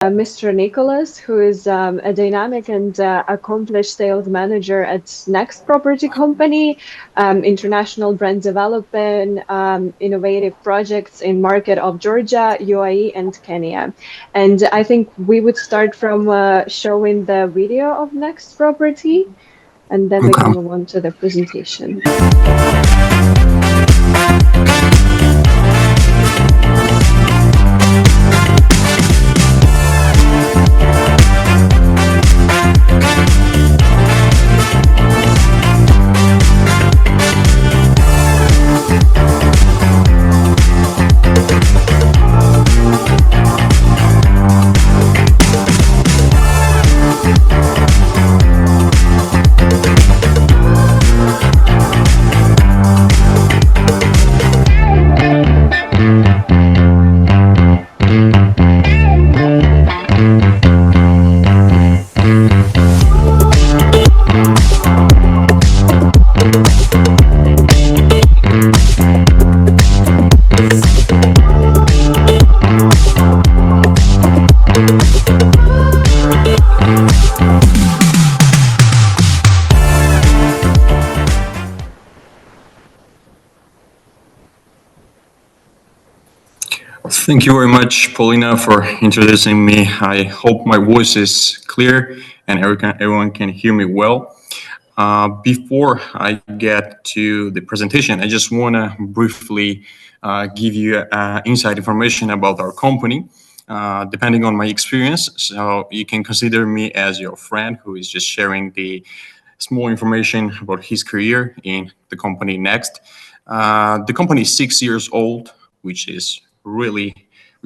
Mr. Nikoloz, who is a dynamic and accomplished sales manager at Next Property Company, international brand development, innovative projects in market of Georgia, UAE, and Kenya. And I think we would start from showing the video of Next Property, and then we can move on to the presentation. Thank you very much, Paulina, for introducing me. I hope my voice is clear and everyone can hear me well. Before I get to the presentation, I just want to briefly give you inside information about our company, depending on my experience. So you can consider me as your friend who is just sharing the small information about his career in the company Next. The company is 6 years old, which is really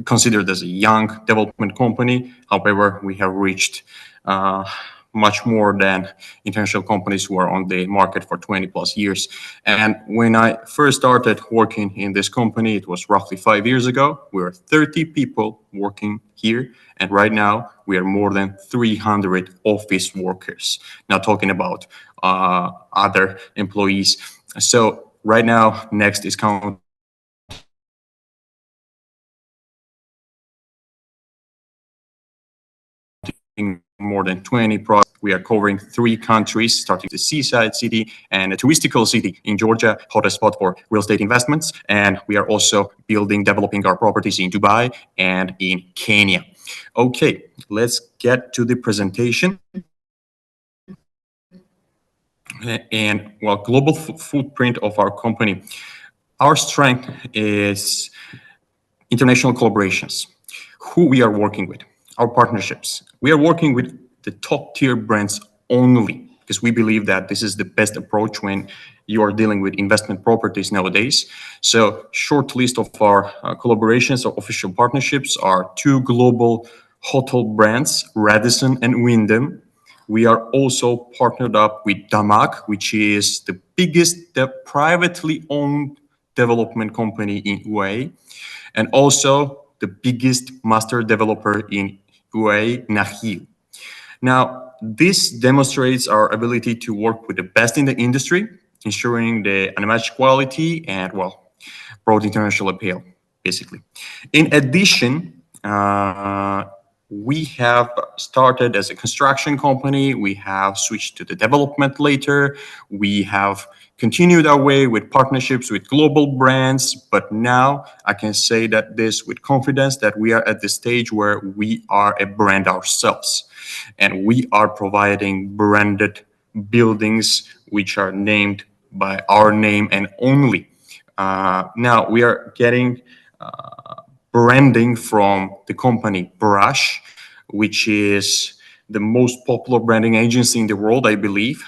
considered as a young development company. However, we have reached much more than international companies who are on the market for 20 plus years. And when I first started working in this company, it was roughly 5 years ago. We were 30 people working here. And right now we are more than 300 office workers, not talking about other employees. So right now, Next is counting more than 20 projects. We are covering 3 countries, starting with the seaside city and a touristical city in Georgia, hottest spot for real estate investments. And we are also developing our properties in Dubai and in Kenya. Okay, let's get to the presentation. And well, global footprint of our company. Our strength is international collaborations. Who we are working with, our partnerships. We are working with the top tier brands only because we believe that this is the best approach when you are dealing with investment properties nowadays. So short list of our collaborations or official partnerships are 2 global hotel brands, Radisson and Wyndham. We are also partnered up with Damak, which is the biggest privately owned development company in UAE, and also the biggest master developer in UAE, Nakheel. Now, this demonstrates our ability to work with the best in the industry, ensuring the unmatched quality and, well, broad international appeal, basically. In addition, we have started as a construction company. We have switched to the development later. We have continued our way with partnerships with global brands, but now I can say that this with confidence that we are at the stage where we are a brand ourselves and we are providing branded buildings which are named by our name and only. Now we are getting branding from the company Brush, which is the most popular branding agency in the world, I believe.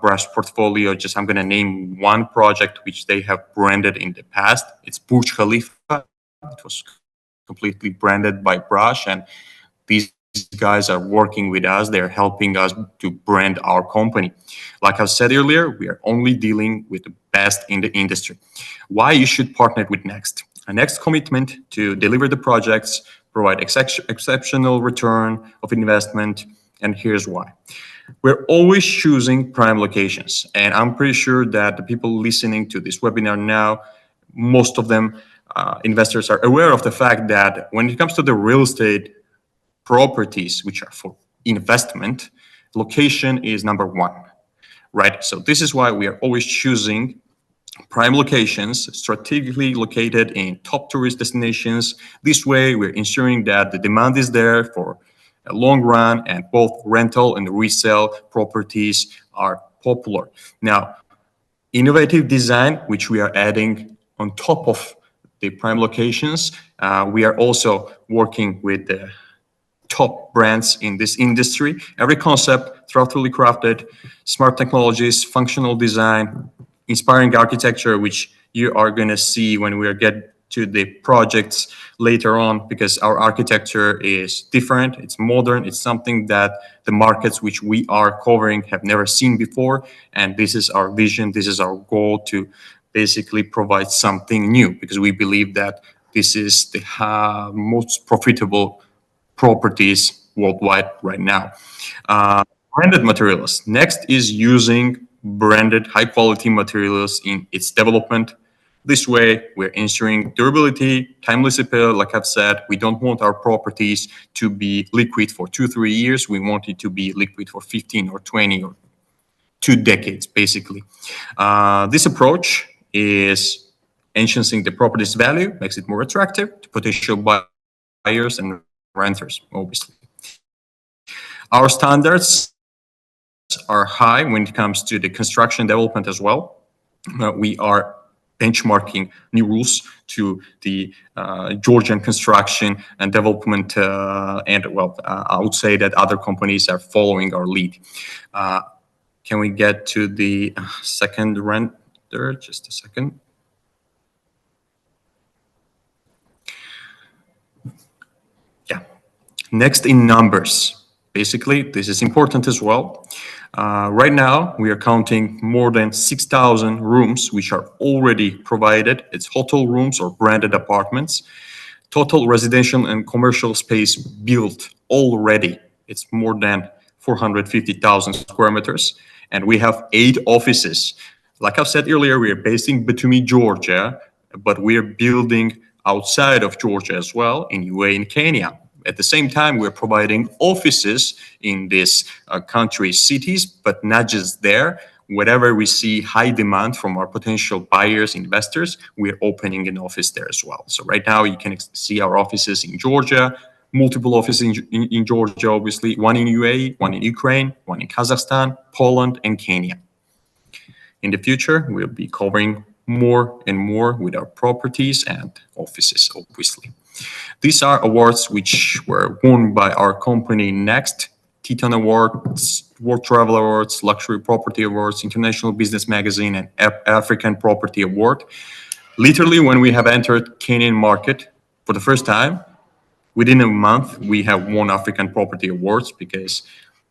Brush portfolio, just I'm going to name one project which they have branded in the past. It's Burj Khalifa. It was completely branded by Brush, and these guys are working with us. They're helping us to brand our company. Like I said earlier, we are only dealing with the best in the industry. Why you should partner with Next? A Next commitment to deliver the projects, provide exceptional return of investment, and here's why. We're always choosing prime locations, and I'm pretty sure that the people listening to this webinar now, most of them investors are aware of the fact that when it comes to the real estate, properties which are for investment, location is number one, right? So this is why we are always choosing prime locations, strategically located in top tourist destinations. This way, we're ensuring that the demand is there for a long run, and both rental and resale properties are popular. Now, innovative design, which we are adding on top of the prime locations, we are also working with the top brands in this industry. Every concept thoughtfully crafted, smart technologies, functional design, inspiring architecture, which you are going to see when we get to the projects later on, because our architecture is different, it's modern, it's something that the markets which we are covering have never seen before. And this is our vision, this is our goal, to basically provide something new, because we believe that this is the most profitable properties worldwide right now. Branded materials. Next is using branded high quality materials in its development. This way, we're ensuring durability, timeless appeal. Like I've said, we don't want our properties to be liquid for 2-3 years. We want it to be liquid for 15 or 20 or 2 decades, basically. This approach is enhancing the property's value, makes it more attractive to potential buyers and renters, obviously. Our standards are high when it comes to the construction development as well. We are benchmarking new rules to the Georgian construction and development, I would say that other companies are following our lead. Can we get to the second render? Just a second. Yeah. Next, in numbers. Basically, this is important as well. Right now, we are counting more than 6,000 rooms which are already provided. It's hotel rooms or branded apartments. Total residential and commercial space built already, it's more than 450,000 square meters. And we have 8 offices. Like I've said earlier, we are based in Batumi, Georgia, but we are building outside of Georgia as well, in UAE and Kenya. At the same time, we're providing offices in these countries' cities, but not just there. Wherever we see high demand from our potential buyers, investors, we're opening an office there as well. So right now, you can see our offices in Georgia, multiple offices in Georgia, obviously, one in UAE, one in Ukraine, one in Kazakhstan, Poland, and Kenya. In the future, we'll be covering more and more with our properties and offices, obviously. These are awards which were won by our company Next: Titan Awards, World Travel Awards, Luxury Property Awards, International Business Magazine, and African Property Award. Literally, when we have entered Kenyan market for the first time, within a month, we have won African Property Awards because,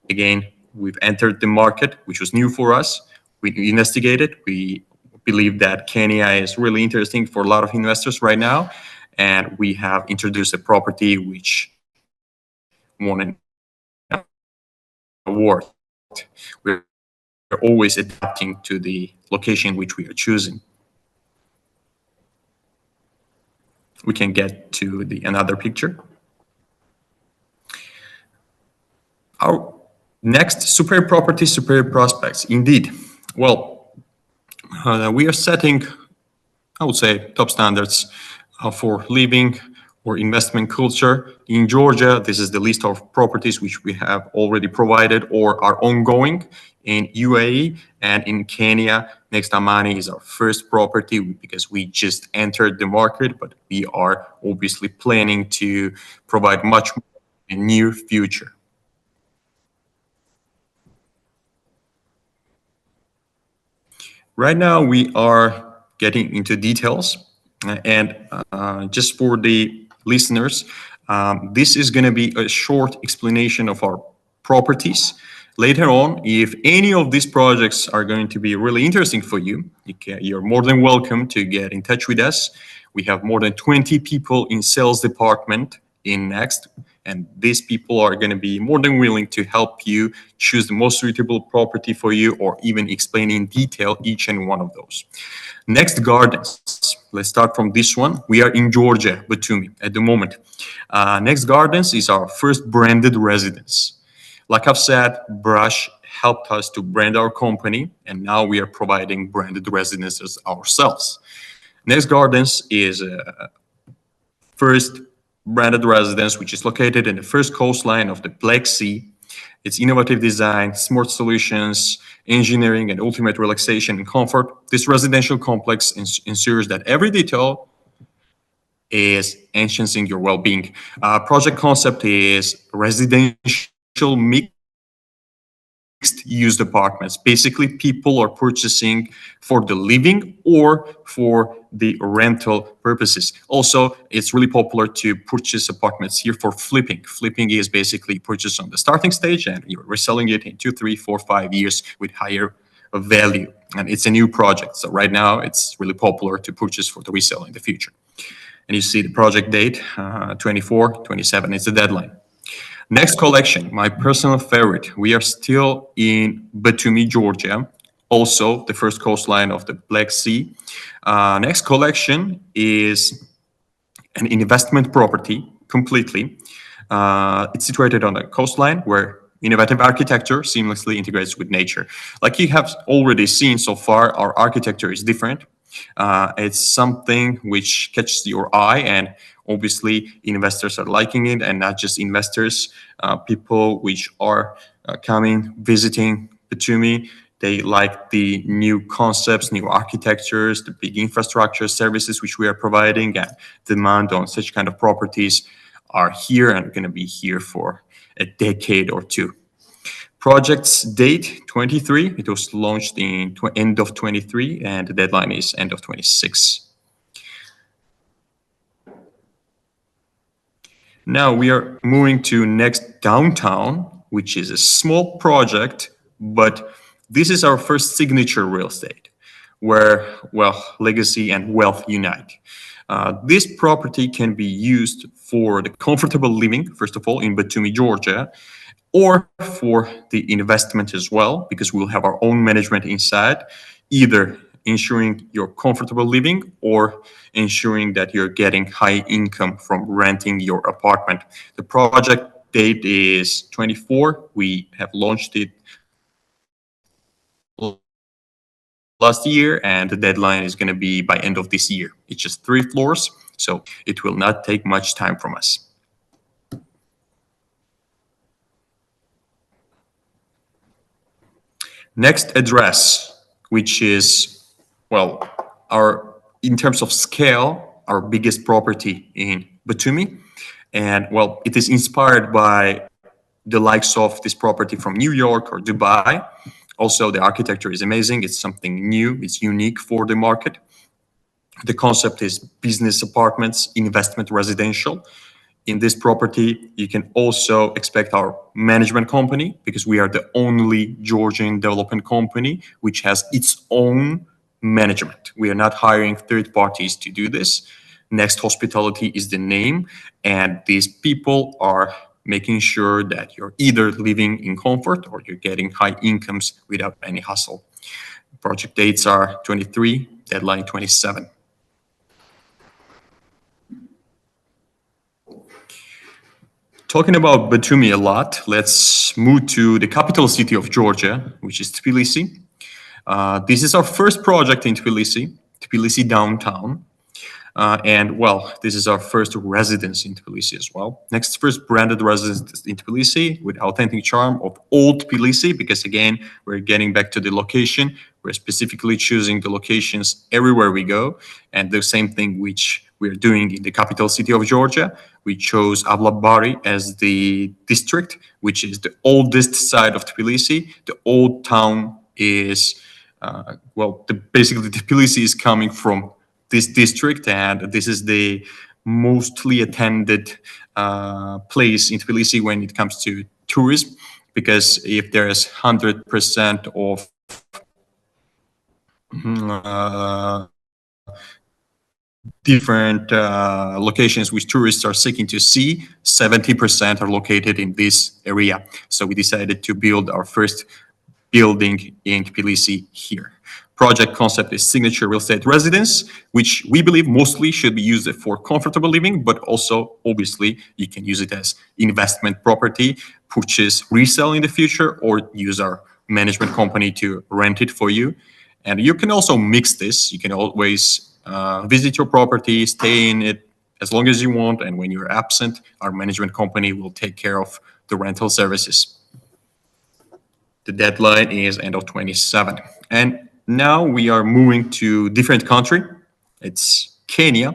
again, we've entered the market, which was new for us. We investigated. We believe that Kenya is really interesting for a lot of investors right now. And we have introduced a property which won an award. We're always adapting to the location which we are choosing. We can get to another picture. Our next, superior property, superior prospects. Indeed. Well, we are setting, I would say, top standards for living or investment culture. In Georgia, this is the list of properties which we have already provided or are ongoing. In UAE and in Kenya, Next Amani is our first property because we just entered the market, but we are obviously planning to provide much more in the near future. Right now, we are getting into details. And just for the listeners, this is going to be a short explanation of our properties. Later on, if any of these projects are going to be really interesting for you, you're more than welcome to get in touch with us. We have more than 20 people in sales department in Next. And these people are going to be more than willing to help you choose the most suitable property for you, or even explain in detail each and one of those. Next, gardens. Let's start from this one. We are in Georgia, Batumi, at the moment. Next Gardens is our first branded residence. Like I've said, Brush helped us to brand our company, and now we are providing branded residences ourselves. Next Gardens is first branded residence, which is located in the first coastline of the Black Sea. Its innovative design, smart solutions, engineering, and ultimate relaxation and comfort. This residential complex ensures that every detail is enhancing your well-being. Project concept is residential mixed-use apartments. Basically, people are purchasing for the living or for the rental purposes. Also, it's really popular to purchase apartments here for flipping. Flipping is basically purchase on the starting stage and you're reselling it in 2, 3, 4, 5 years with higher value. And it's a new project. So right now, it's really popular to purchase for the resale in the future. And you see the project date, 24, 27 is the deadline. Next collection, my personal favorite. We are still in Batumi, Georgia, also the first coastline of the Black Sea. Next collection is an investment property completely. It's situated on the coastline where innovative architecture seamlessly integrates with nature. Like you have already seen so far, our architecture is different. It's something which catches your eye, and obviously investors are liking it, and not just investors, people which are coming, visiting Batumi. They like the new concepts, new architectures, the big infrastructure services which we are providing, and demand on such kind of properties are here and going to be here for a decade or two. Project's date 23. It was launched in end of 23, and the deadline is end of 26. Now we are moving to next downtown, which is a small project, but this is our first signature real estate, where, well, legacy and wealth unite. This property can be used for the comfortable living, first of all, in Batumi, Georgia, or for the investment as well, because we'll have our own management inside, either ensuring your comfortable living or ensuring that you're getting high income from renting your apartment. The project date is 24. We have launched it last year, and the deadline is going to be by end of this year. It's just 3 floors, so it will not take much time from us. Next address, which is, well, our, in terms of scale, our biggest property in Batumi. And well, it is inspired by the likes of this property from New York or Dubai. Also, the architecture is amazing. It's something new. It's unique for the market. The concept is business apartments, investment residential. In this property, you can also expect our management company, because we are the only Georgian development company which has its own management. We are not hiring third parties to do this. Next Hospitality is the name, and these people are making sure that you're either living in comfort or you're getting high incomes without any hustle. Project dates are 23, deadline 27. Talking about Batumi a lot, let's move to the capital city of Georgia, which is Tbilisi. This is our first project in Tbilisi, Tbilisi downtown. And well, this is our first residence in Tbilisi as well. Next, first branded residence in Tbilisi with authentic charm of old Tbilisi, because again, we're getting back to the location. We're specifically choosing the locations everywhere we go. And the same thing which we're doing in the capital city of Georgia. We chose Avlabari as the district, which is the oldest side of Tbilisi. The old town is, basically Tbilisi is coming from this district, and this is the mostly attended place in Tbilisi when it comes to tourism, because if there's 100% of different locations which tourists are seeking to see, 70% are located in this area. So we decided to build our first building in Tbilisi here. Project concept is signature real estate residence, which we believe mostly should be used for comfortable living, but also obviously you can use it as investment property, purchase, resell in the future, or use our management company to rent it for you. And you can also mix this. You can always visit your property, stay in it as long as you want, and when you're absent, our management company will take care of the rental services. The deadline is end of 27. And now we are moving to different country. It's Kenya.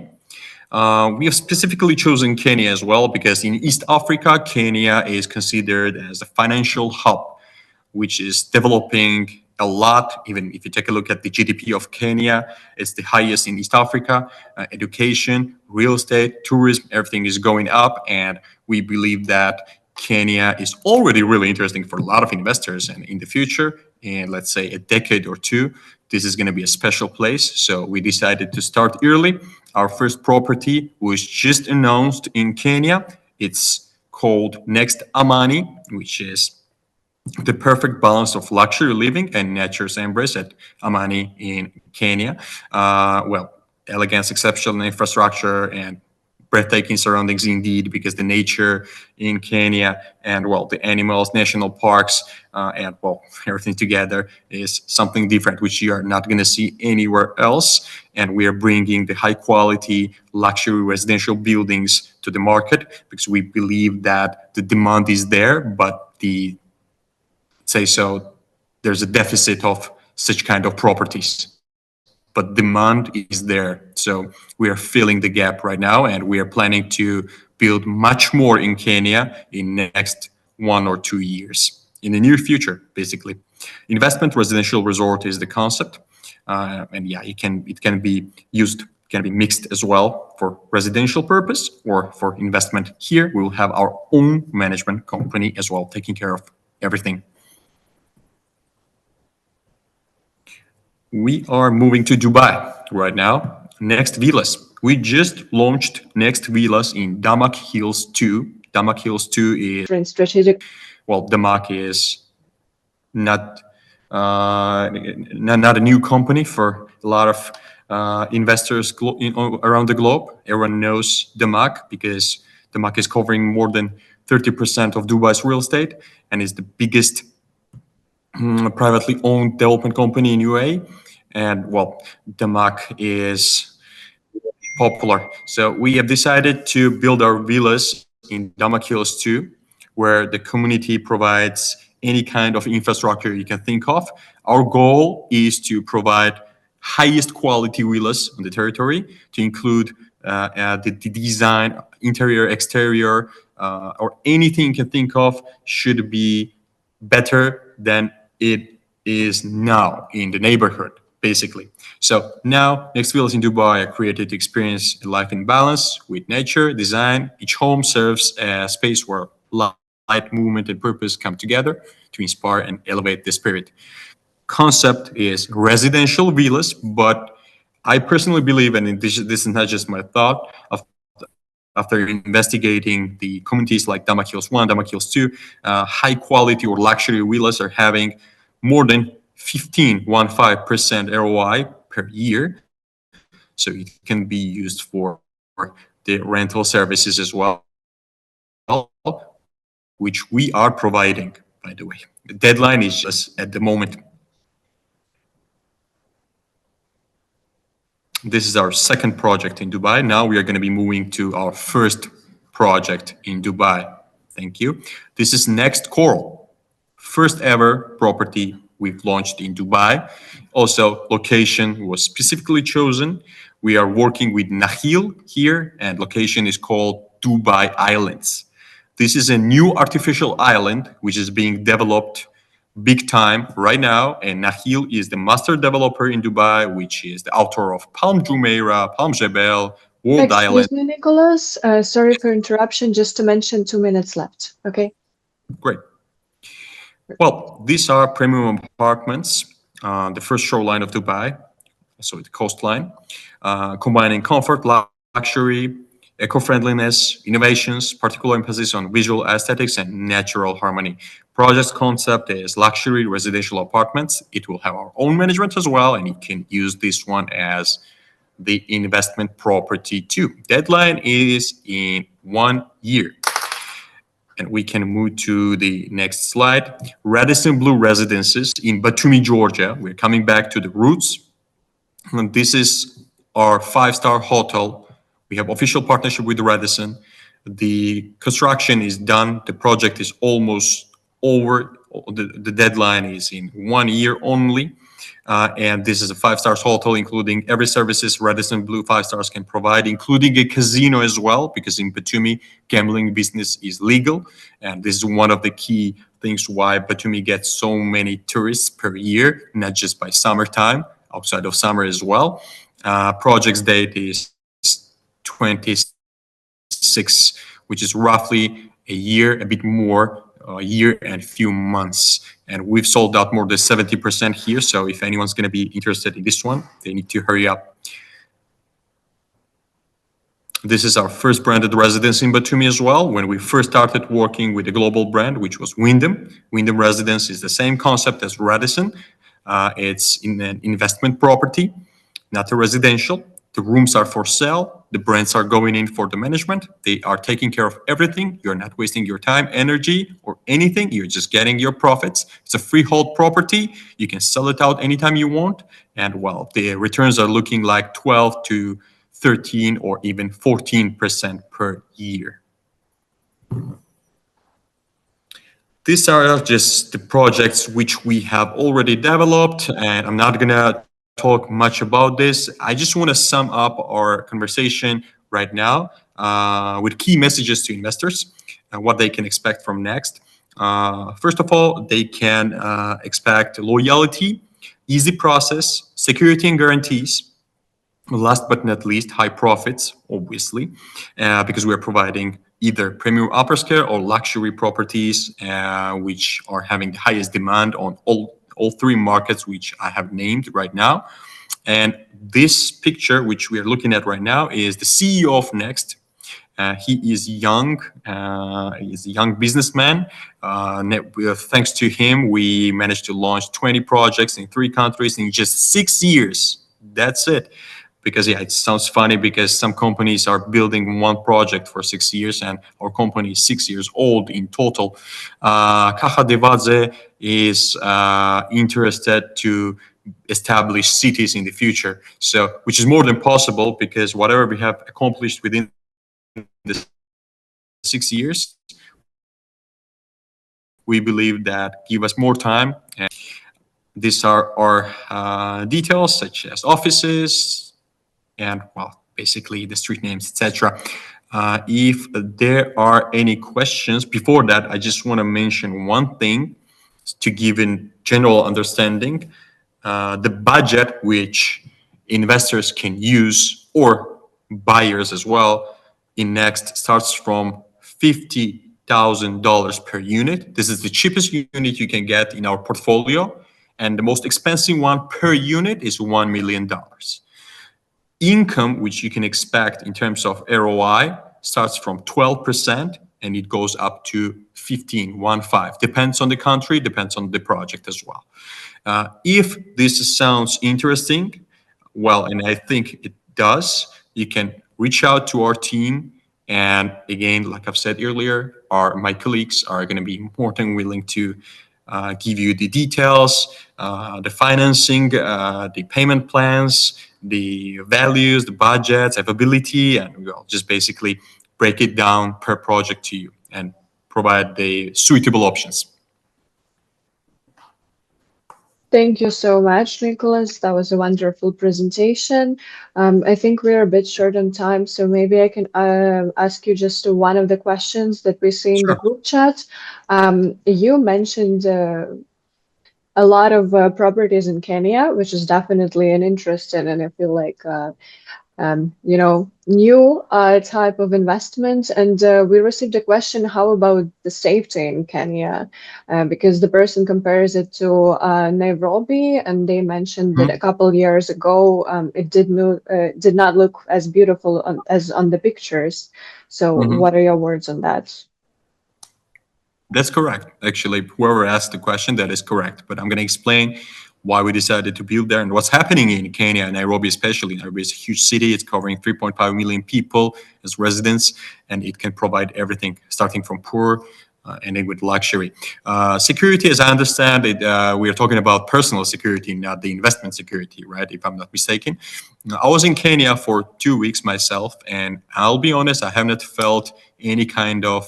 We have specifically chosen Kenya as well because in East Africa, Kenya is considered as a financial hub, which is developing a lot. Even if you take a look at the GDP of Kenya, it's the highest in East Africa. Education, real estate, tourism, everything is going up. And we believe that Kenya is already really interesting for a lot of investors. And in the future, in let's say a decade or two, this is going to be a special place. So we decided to start early. Our first property was just announced in Kenya. It's called Next Amani, which is the perfect balance of luxury living and nature's embrace at Amani in Kenya. Elegance, exceptional infrastructure, and breathtaking surroundings indeed, because the nature in Kenya and the animals, national parks, and everything together is something different, which you are not going to see anywhere else. And we are bringing the high quality luxury residential buildings to the market because we believe that the demand is there, but there's a deficit of such kind of properties, but demand is there. So we are filling the gap right now, and we are planning to build much more in Kenya in next 1 or 2 years, in the near future, basically. Investment residential resort is the concept, and it can be used, can be mixed as well for residential purpose or for investment. Here we will have our own management company as well, taking care of everything. We are moving to Dubai right now. Next Villas. We just launched Next Villas in Damak Hills 2. Damak Hills 2 is Different strategic. Damak is not not a new company for a lot of investors around the globe. Everyone knows Damak because Damak is covering more than 30% of Dubai's real estate and is the biggest privately owned development company in UAE. And Damak is popular. So we have decided to build our villas in Damak Hills 2, where the community provides any kind of infrastructure you can think of. Our goal is to provide highest quality villas on the territory, to include the design, interior, exterior, or anything you can think of should be better than it is now in the neighborhood, basically. So now, Next Villas in Dubai are created to experience a life in balance with nature, design. Each home serves a space where light, movement, and purpose come together to inspire and elevate the spirit. Concept is residential villas, but I personally believe, and this is not just my thought, after investigating the communities like Damak Hills 1, Damak Hills 2, high quality or luxury villas are having more than 15% ROI per year. So it can be used for the rental services as well, which we are providing, by the way. The deadline is just at the moment. This is our second project in Dubai. Now we are going to be moving to our first project in Dubai. Thank you. This is Next Coral, first ever property we've launched in Dubai. Also, location was specifically chosen. We are working with Nakhil here, and location is called Dubai Islands. This is a new artificial island which is being developed big time right now, and Nakhil is the master developer in Dubai, which is the author of Palm Jumeirah, Palm Jebel, World Island. Excuse me, Nikoloz. Sorry for interruption. Just to mention, 2 minutes left. Okay. Great. Well, these are premium apartments on the first shoreline of Dubai, so the coastline, combining comfort, luxury, eco-friendliness, innovations, particular emphasis on visual aesthetics and natural harmony. Project's concept is luxury residential apartments. It will have our own management as well, and you can use this one as the investment property too. Deadline is in 1 year. And we can move to the next slide. Radisson Blue Residences in Batumi, Georgia. We're coming back to the roots. And this is our five-star hotel. We have official partnership with Radisson. The construction is done. The project is almost over. The deadline is in 1 year only. And this is a five-star hotel, including every services Radisson Blue five stars can provide, including a casino as well, because in Batumi, gambling business is legal. And this is one of the key things why Batumi gets so many tourists per year, not just by summertime, outside of summer as well. Project's date is 26, which is roughly a year, a bit more, a year and a few months. And we've sold out more than 70% here. So if anyone's going to be interested in this one, they need to hurry up. This is our first branded residence in Batumi as well. When we first started working with a global brand, which was Wyndham. Wyndham Residence is the same concept as Radisson. It's in an investment property, not a residential. The rooms are for sale. The brands are going in for the management. They are taking care of everything. You're not wasting your time, energy, or anything. You're just getting your profits. It's a freehold property. You can sell it out anytime you want. And well, the returns are looking like 12 to 13 or even 14% per year. These are just the projects which we have already developed, and I'm not gonna talk much about this. I just want to sum up our conversation right now with key messages to investors and what they can expect from Next. First of all, they can expect loyalty, easy process, security and guarantees. Last but not least, high profits, obviously, because we're providing either premium upper scale or luxury properties, which are having the highest demand on all three markets, which I have named right now. And this picture, which we are looking at right now, is the CEO of Next. He is young. He's a young businessman. Thanks to him, we managed to launch 20 projects in 3 countries in just 6 years. That's it. Because yeah, it sounds funny because some companies are building one project for 6 years, and our company is 6 years old in total. Kaha Devadze is interested to establish cities in the future, so which is more than possible because whatever we have accomplished within the 6 years, we believe that give us more time. And these are our details such as offices, and well, basically the street names, etc. If there are any questions before that, I just want to mention one thing to give a general understanding. The budget which investors can use, or buyers as well, in Next starts from $50,000 per unit. This is the cheapest unit you can get in our portfolio, and the most expensive one per unit is $1 million. Income, which you can expect in terms of ROI, starts from 12% and it goes up to 15. Depends on the country, depends on the project as well. If this sounds interesting, well, and I think it does, you can reach out to our team. And again, like I've said earlier, my colleagues are going to be more than willing to give you the details, the financing, the payment plans, the values, the budgets, availability, and we'll just basically break it down per project to you and provide the suitable options. Thank you so much, Nikoloz. That was a wonderful presentation. I think we're a bit short on time, so maybe I can ask you just one of the questions that we see in the group chat. You mentioned a lot of properties in Kenya, which is definitely an interest in, and I feel like new type of investment. And we received a question, how about the safety in Kenya? Because the person compares it to Nairobi, and they mentioned that a couple years ago it did not look as beautiful as on the pictures. So, Mhm. what are your words on that? That's correct. Actually, whoever asked the question, that is correct. But I'm going to explain why we decided to build there and what's happening in Kenya and Nairobi, especially. Nairobi is a huge city. It's covering 3.5 million people as residents, and it can provide everything, starting from poor, ending with luxury. Security, as I understand it, we are talking about personal security, not the investment security, right? If I'm not mistaken. I was in Kenya for 2 weeks myself, and I'll be honest, I have not felt any kind of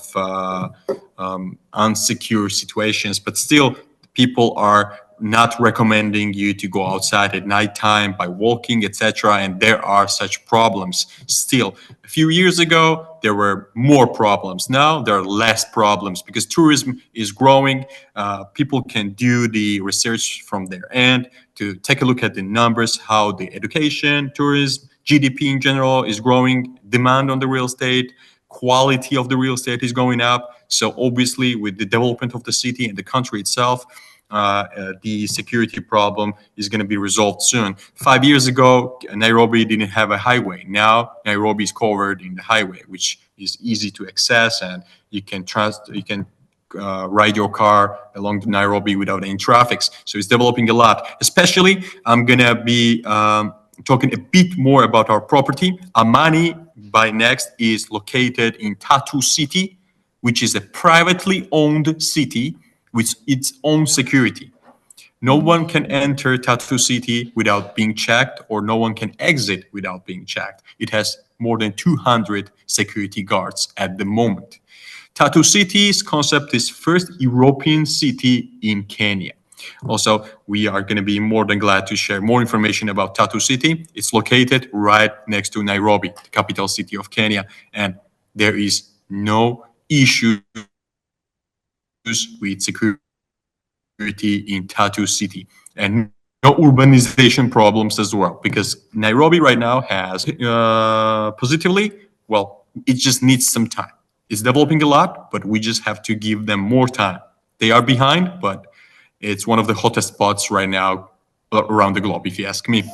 unsecure situations, but still people are not recommending you to go outside at nighttime by walking, etc. And there are such problems still. A few years ago, there were more problems. Now there are less problems because tourism is growing. People can do the research from their end to take a look at the numbers, how the education, tourism, GDP in general is growing, demand on the real estate, quality of the real estate is going up. So obviously, with the development of the city and the country itself, the security problem is going to be resolved soon. 5 years ago, Nairobi didn't have a highway. Now Nairobi is covered in the highway, which is easy to access, and you can ride your car along the Nairobi without any traffic. So it's developing a lot. Especially, I'm gonna be talking a bit more about our property. Amani by Next is located in Tatu City, which is a privately owned city with its own security. No one can enter Tatu City without being checked, or no one can exit without being checked. It has more than 200 security guards at the moment. Tatu City's concept is first European city in Kenya. Also, we are going to be more than glad to share more information about Tatu City. It's located right next to Nairobi, the capital city of Kenya, and there is no issues with security in Tatu City, and no urbanization problems as well, because Nairobi right now has positively, well, it just needs some time. It's developing a lot, but we just have to give them more time. They are behind, but it's one of the hottest spots right now around the globe, if you ask me.